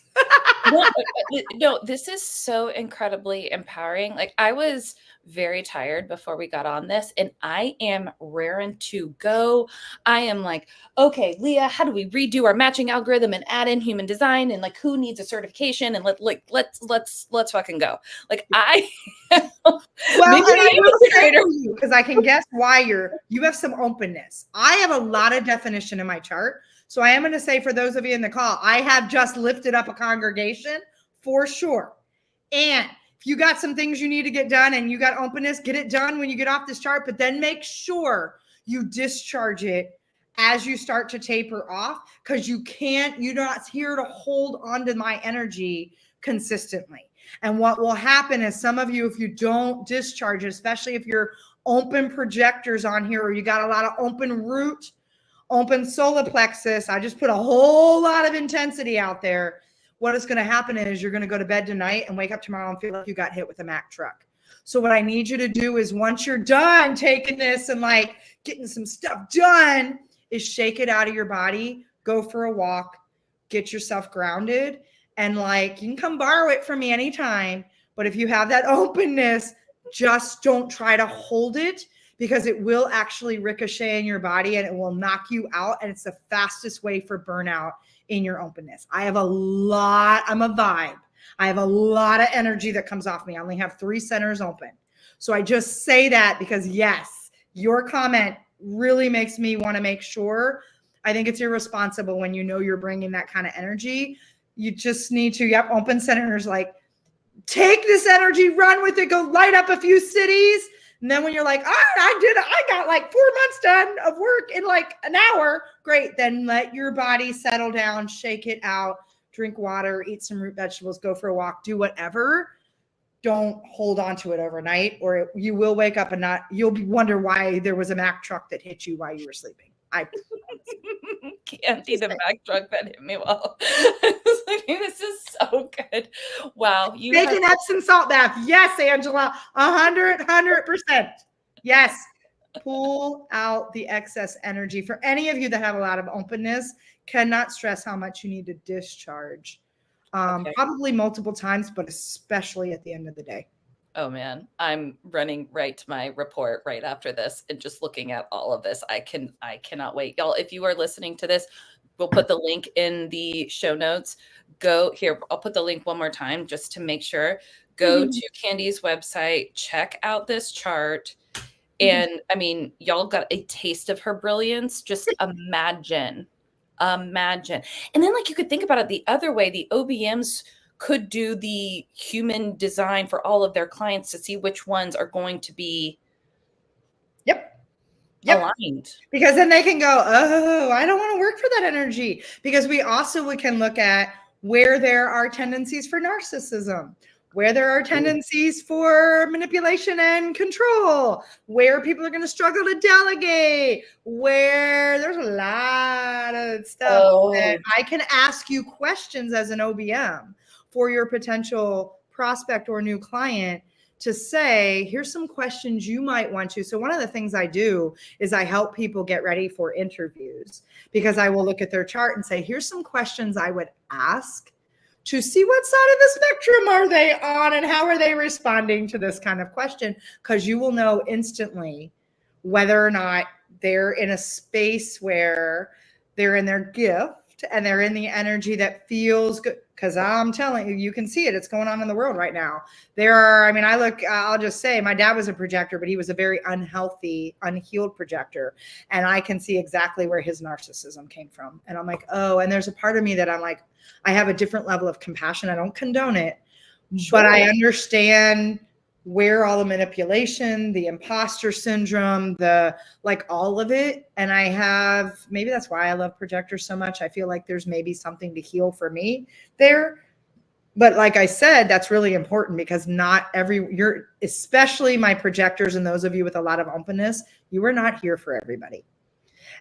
No, this is so incredibly empowering. Like, I was very tired before we got on this, and I am raring to go. I am like, okay, Leah, how do we redo our matching algorithm and add in human design, and like, who needs a certification, and let's fucking go. Like, I well, and I will say for you, because I can guess why you have some openness. I have a lot of definition in my chart. So I am going to say, for those of you in the call, I have just lifted up a congregation for sure. And if you got some things you need to get done and you got openness, get it done when you get off this chart, but then make sure you discharge it as you start to taper off, because you're not here to hold on to my energy consistently. And what will happen is, some of you, if you don't discharge it, especially if you're open projectors on here, or you got a lot of open root, open solar plexus, I just put a whole lot of intensity out there. What is going to happen is, you're going to go to bed tonight and wake up tomorrow and feel like you got hit with a Mack truck. So what I need you to do is, once you're done taking this and like getting some stuff done, is shake it out of your body, go for a walk, get yourself grounded. And like, you can come borrow it from me anytime. But if you have that openness, just don't try to hold it, because it will actually ricochet in your body and it will knock you out. And it's the fastest way for burnout in your openness. I'm a vibe. I have a lot of energy that comes off me. I only have 3 centers open. So I just say that because, yes, your comment really makes me want to make sure. I think it's irresponsible when you know you're bringing that kind of energy. You just need to, open centers, like, take this energy, run with it, go light up a few cities. And then when you're like, I got like 4 months done of work in like an hour. Great. Then let your body settle down, shake it out, drink water, eat some root vegetables, go for a walk, do whatever. Don't hold on to it overnight, or you will wake up and you'll wonder why there was a Mack truck that hit you while you were sleeping. Candy, the Mack truck that hit me while I was like, this is so good. Wow. Take an Epsom salt bath. Yes, Angela, 100%. Yes. Pull out the excess energy. For any of you that have a lot of openness, cannot stress how much you need to discharge. Probably multiple times, but especially at the end of the day. Oh man, I'm running right to my report right after this and just looking at all of this. I cannot wait. Y'all, if you are listening to this, we'll put the link in the show notes. Go here. I'll put the link one more time just to make sure. Go to Candy's website, check out this chart. And I mean, y'all got a taste of her brilliance. Just imagine. And then like, you could think about it the other way. The OBMs could do the human design for all of their clients to see which ones are going to be aligned. Because then they can go, oh, I don't want to work for that energy. Because we can look at where there are tendencies for narcissism, where there are tendencies for manipulation and control, where people are going to struggle to delegate, where there's a lot of stuff that I can ask you questions as an OBM for your potential prospect or new client to say, here's some questions you might want to. So one of the things I do is I help people get ready for interviews, because I will look at their chart and say, here's some questions I would ask to see what side of the spectrum are they on and how are they responding to this kind of question, because you will know instantly whether or not they're in a space where they're in their gift and they're in the energy that feels good. Because I'm telling you, you can see it. It's going on in the world right now. There are, I mean, I'll just say my dad was a projector, but he was a very unhealthy, unhealed projector. And I can see exactly where his narcissism came from. And I'm like, oh, and there's a part of me that I'm like, I have a different level of compassion. I don't condone it, but I understand where all the manipulation, the imposter syndrome, the like all of it. And I have, maybe that's why I love projectors so much. I feel like there's maybe something to heal for me there. But like I said, that's really important, because not you're, especially my projectors and those of you with a lot of openness, you are not here for everybody.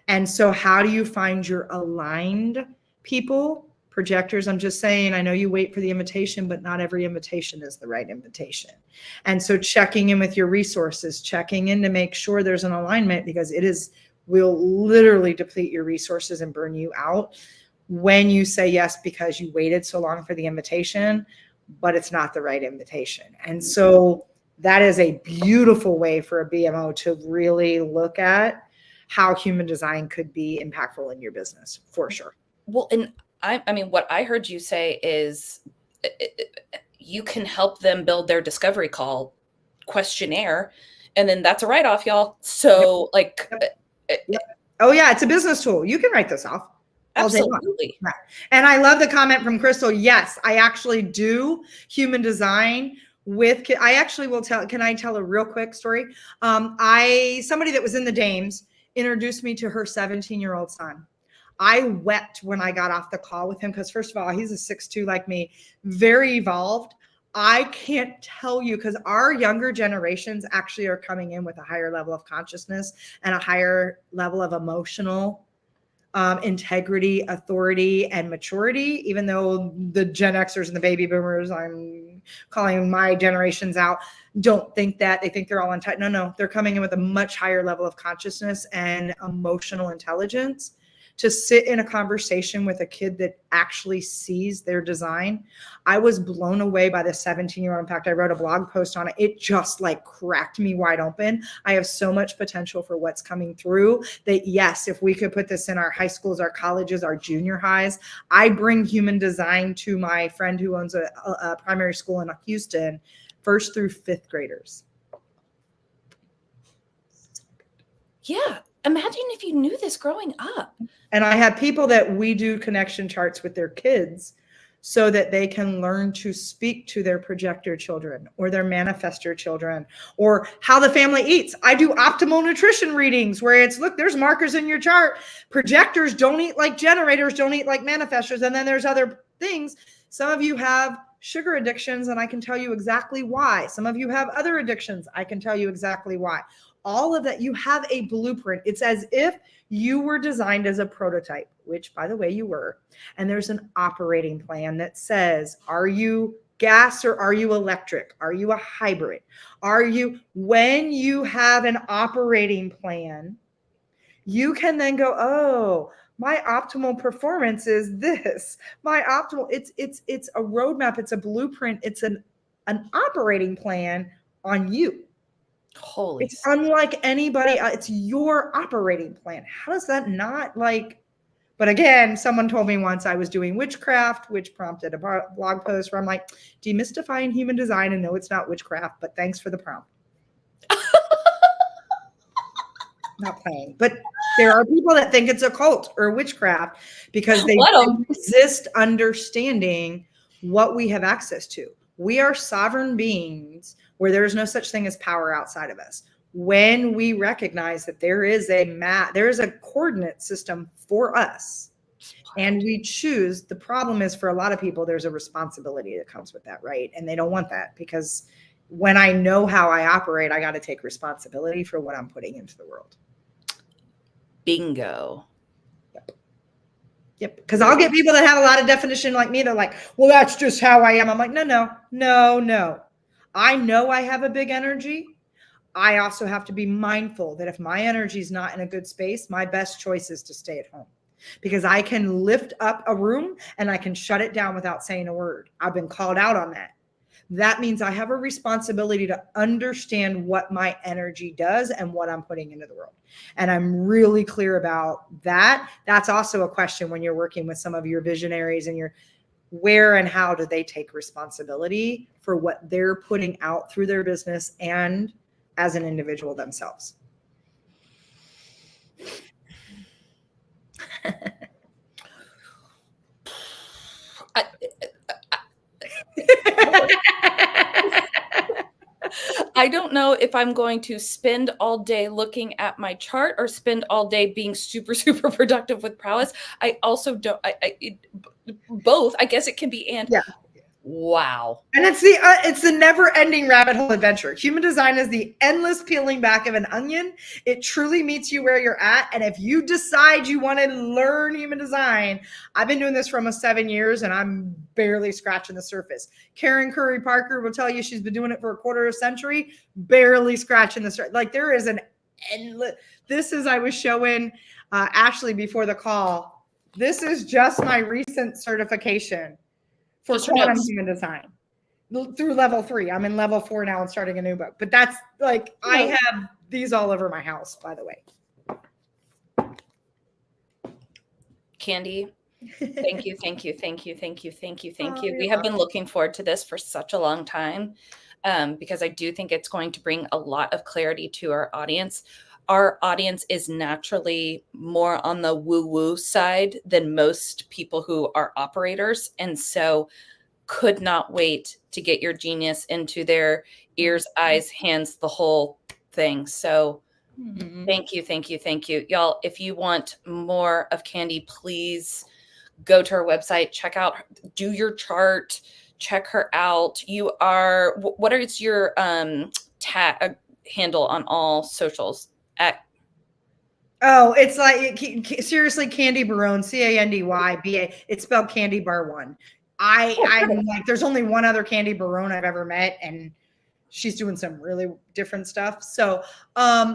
And so how do you find your aligned people? Projectors, I'm just saying, I know you wait for the invitation, but not every invitation is the right invitation. And so checking in with your resources, checking in to make sure there's an alignment, because will literally deplete your resources and burn you out when you say yes because you waited so long for the invitation, but it's not the right invitation. And so that is a beautiful way for a BMO to really look at how human design could be impactful in your business, for sure. Well, and I mean, what I heard you say is you can help them build their discovery call questionnaire, and then that's a write-off, y'all. So like, oh yeah, it's a business tool. You can write this off. Absolutely. And I love the comment from Crystal. Yes, I actually do human design with, I actually will tell, can I tell a real quick story? Somebody that was in the Dames introduced me to her 17-year-old son. I wept when I got off the call with him, because first of all, he's a 6'2" like me, very evolved. I can't tell you, because our younger generations actually are coming in with a higher level of consciousness and a higher level of emotional integrity, authority, and maturity, even though the Gen Xers and the baby boomers, I'm calling my generations out, don't think that. They think they're all untight. No, they're coming in with a much higher level of consciousness and emotional intelligence to sit in a conversation with a kid that actually sees their design. I was blown away by the 17-year-old. In fact, I wrote a blog post on it. It just like cracked me wide open. I have so much potential for what's coming through that, yes, if we could put this in our high schools, our colleges, our junior highs. I bring human design to my friend who owns a primary school in Houston, 1st through 5th graders. Yeah. Imagine if you knew this growing up. And I have people that we do connection charts with their kids so that they can learn to speak to their projector children or their manifestor children, or how the family eats. I do optimal nutrition readings where it's, look, there's markers in your chart. Projectors don't eat like generators, don't eat like manifestors. And then there's other things. Some of you have sugar addictions, and I can tell you exactly why. Some of you have other addictions. I can tell you exactly why. All of that, you have a blueprint. It's as if you were designed as a prototype, which by the way, you were. And there's an operating plan that says, are you gas or are you electric? Are you a hybrid? When you have an operating plan, you can then go, oh, my optimal performance is this. My optimal, it's a roadmap. It's a blueprint. It's an operating plan on you. Holy, it's unlike anybody. It's your operating plan. How does that not like? But again, someone told me once I was doing witchcraft, which prompted a blog post where I'm like, demystifying human design, and no, it's not witchcraft, but thanks for the prompt. Not playing, but there are people that think it's a cult or witchcraft because they resist understanding what we have access to. We are sovereign beings where there is no such thing as power outside of us. When we recognize that there is a coordinate system for us, and we choose, the problem is for a lot of people, there's a responsibility that comes with that, right? And they don't want that, because when I know how I operate, I got to take responsibility for what I'm putting into the world. Bingo. Yep. Yep. Because I'll get people that have a lot of definition like me. They're like, well, that's just how I am. I'm like, no. I know I have a big energy. I also have to be mindful that if my energy is not in a good space, my best choice is to stay at home, because I can lift up a room and I can shut it down without saying a word. I've been called out on that. That means I have a responsibility to understand what my energy does and what I'm putting into the world. And I'm really clear about that. That's also a question when you're working with some of your visionaries and your where and how do they take responsibility for what they're putting out through their business and as an individual themselves. I don't know if I'm going to spend all day looking at my chart or spend all day being super, super productive with Prowess. I also don't, both, I guess it can be, and yeah. Wow. And it's the never-ending rabbit hole adventure. Human design is the endless peeling back of an onion. It truly meets you where you're at. And if you decide you want to learn human design, I've been doing this for almost 7 years and I'm barely scratching the surface. Karen Curry Parker will tell you she's been doing it for a quarter of a century, barely scratching the surface. Like there is an endless, this is, I was showing Ashley before the call. This is just my recent certification for Just quantum notes. human design through level 3. I'm in level 4 now and starting a new book. But that's like, No. I have these all over my house, by the way. Candy, thank you. Oh, We have been looking forward to this for such a long time because I do think it's going to bring a lot of clarity to our audience. Our audience is naturally more on the woo-woo side than most people who are operators. And so could not wait to get your genius into their ears, eyes, hands, the whole thing. So thank you. Y'all, if you want more of Candy, please go to her website, check out, do your chart, check her out. You are, what is your handle on all socials? Oh, it's like, seriously, Candy Barone, CandyBa. It's spelled Candy Bar 1. I'm like, there's only one other Candy Barone I've ever met, and she's doing some really different stuff. So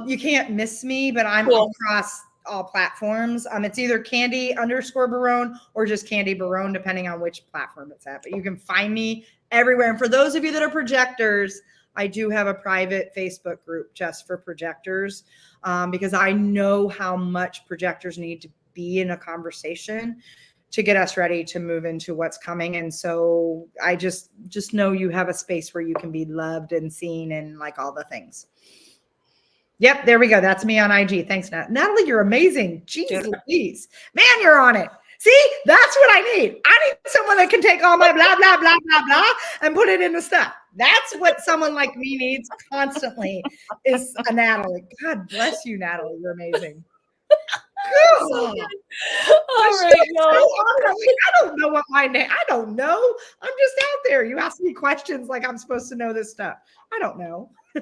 you can't miss me, but I'm across all platforms. It's either Candy_Barone or just Candy Barone, depending on which platform it's at. But you can find me everywhere. And for those of you that are projectors, I do have a private Facebook group just for projectors because I know how much projectors need to be in a conversation to get us ready to move into what's coming. And so I just know you have a space where you can be loved and seen and like all the things. Yep, there we go. That's me on IG. Thanks, Natalie. You're amazing. Jeez Louise. Man, you're on it. See, that's what I need. I need someone that can take all my blah, blah, blah, blah, blah, and put it into stuff. That's what someone like me needs constantly is a Natalie. God bless you, Natalie. You're amazing. Cool. So all right, y'all. I don't know what my name. I don't know. I'm just out there. You ask me questions like I'm supposed to know this stuff. I don't know. So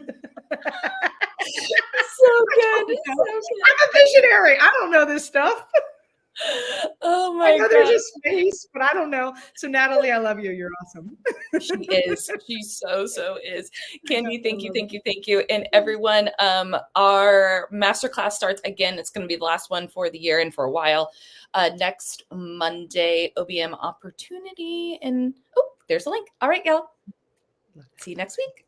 good. I'm a visionary. I don't know this stuff. Oh my God. There's a space, but I don't know. So Natalie, I love you. You're awesome. She is. She so is. Candy, thank you. And everyone, our masterclass starts again. It's going to be the last one for the year and for a while. Next Monday, OBM opportunity. And there's a link. All right, y'all. See you next week.